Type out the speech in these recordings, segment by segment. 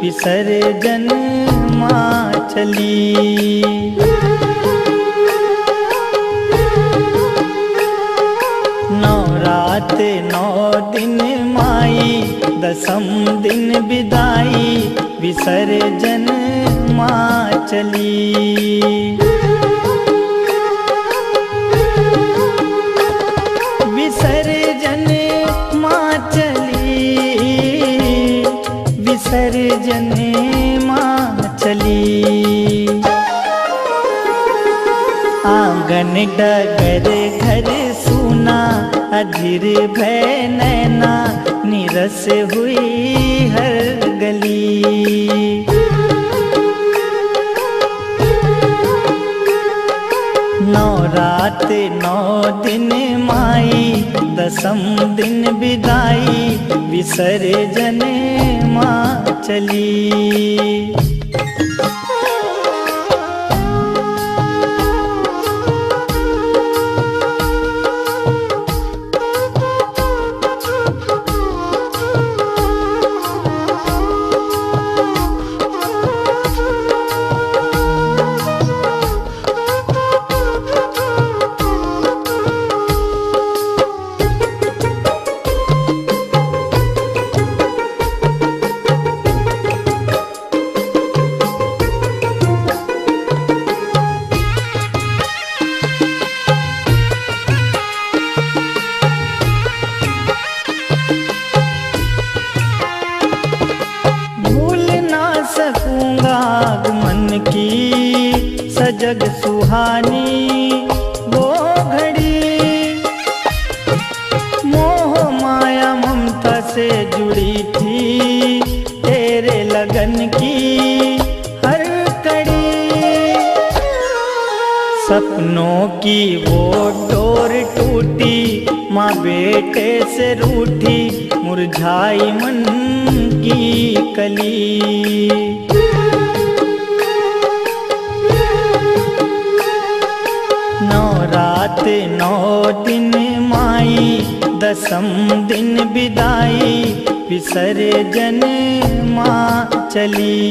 विसर्जन माँ चली। नवरात 9 दिन माई, दसम दिन विदाई, विसर्जन माँ चली। विसर्जन माँ चली, विसर्जन माँ चली। आंगन डगर घर सूना, अधीर भय नैना, निरस हुई हर गली। नवरात 9 दिन माई, दसम दिन विदाई, विसर्जन माँ चली। सकूंगा आगमन की सजग सुहानी वो घड़ी, मोह माया ममता से जुड़ी थी तेरे लगन की हर कड़ी। सपनों की वो डोर टूटी, माँ बेटे से रूठी, मुरझाई मन की कली। नवरात 9 दिन माई, दसम दिन विदाई, विसर्जन माँ चली।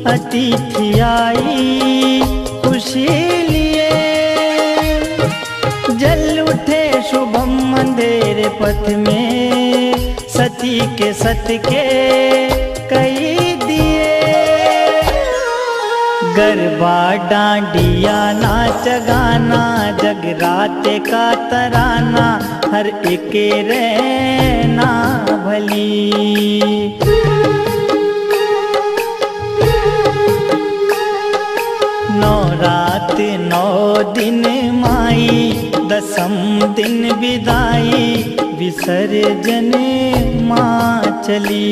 अतिथि आई खुशी लिए, जल उठे शुभम अंधेरे पथ में, सती के सत के कई दिए। गरबा डांडिया नाच गाना, जगराते का तराना, हर एक रहना भली। नवरात 9 दिन माई, दसम दिन विदाई, विसर्जन माँ चली।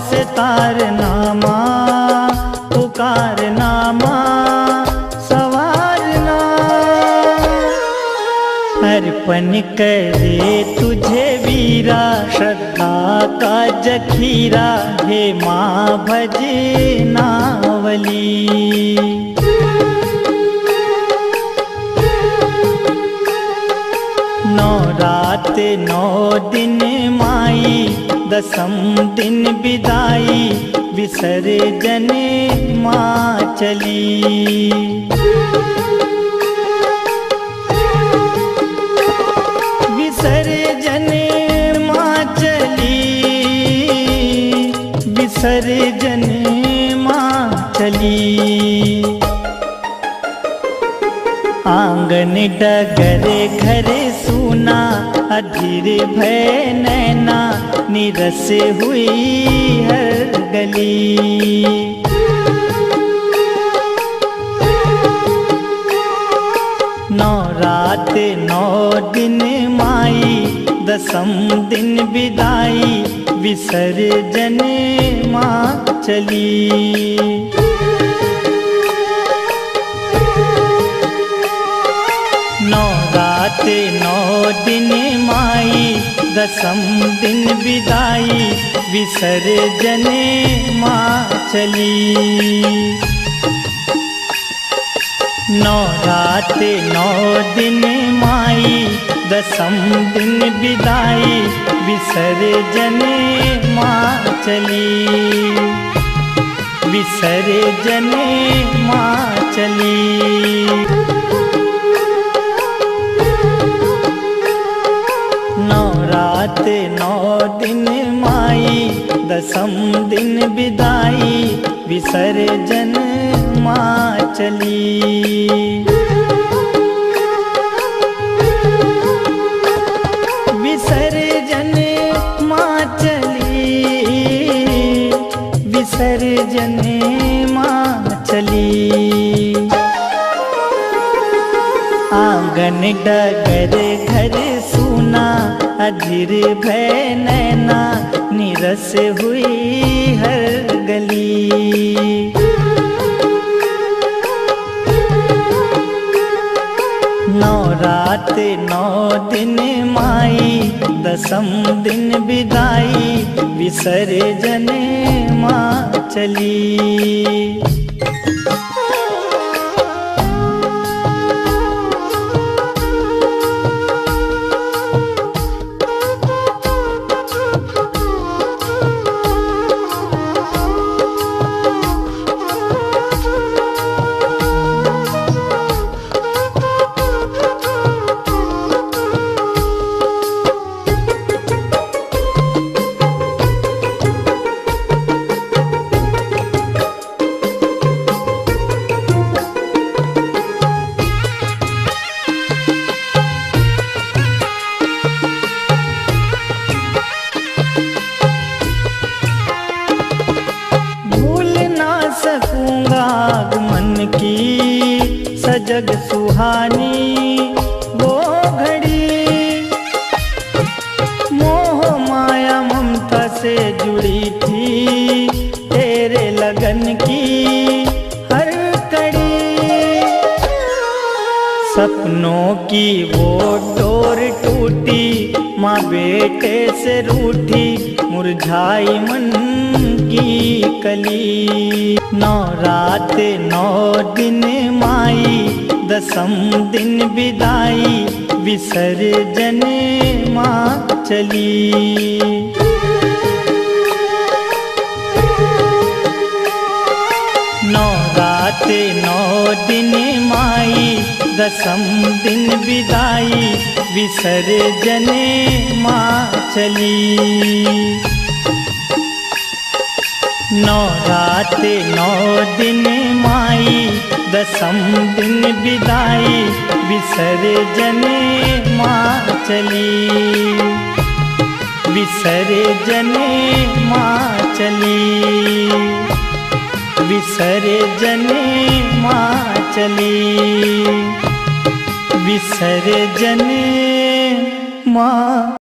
से तारनामा पुकारनामा सवारना, अर्पण करे तुझे वीरा श्रद्धा का जखीरा, हे माँ भजनावली। नौ रात नौ दिन माई, दसम दिन विदाई, विसर्जन माँ चली। विसर्जन माँ चली, विसर्जन माँ चली। आंगन डगर घर सूना, अधीर भय नैना, निरस हुई हर गली। नौ रात नौ दिन माई, दसम दिन विदाई, विसर्जन माँ चली। नौ रात नौ दिन माई, दसम दिन विदाई, विसर्जन माँ चली। नौ रात नौ दिन माई, दसम दिन विदाई, विसर्जन माँ चली। विसर्जन माँ चली। नौ रात नौ दिन माई, दसम दिन विदाई, विसर्जन माँ चली। विसर्जन माँ चली, विसर्जन माँ चली। आंगन डगर घर सूना, अधीर भय नैना, निरस हुई हर गली। नौ रात नौ दिन माई, दसम दिन विदाई, विसर्जन माँ चली। आगमन की सजग सुहानी वो घड़ी, मोह माया ममता से जुड़ी थी, तेरे लगन की हर कड़ी। सपनों की वो डोर टूटी, माँ बेटे से रूठी, मुरझाई मन की कली। नौ रात नौ दिन माई, दसम दिन विदाई, विसर्जन माँ चली। नौ रात नौ दिन माई, दसम दिन विदाई, विसर्जन माँ चली। नौ रात नौ दिन माई, दसम दिन विदाई, विसर्जन माँ चली। विसर्जन माँ चली, विसर्जन माँ चली, विसर्जन माँ।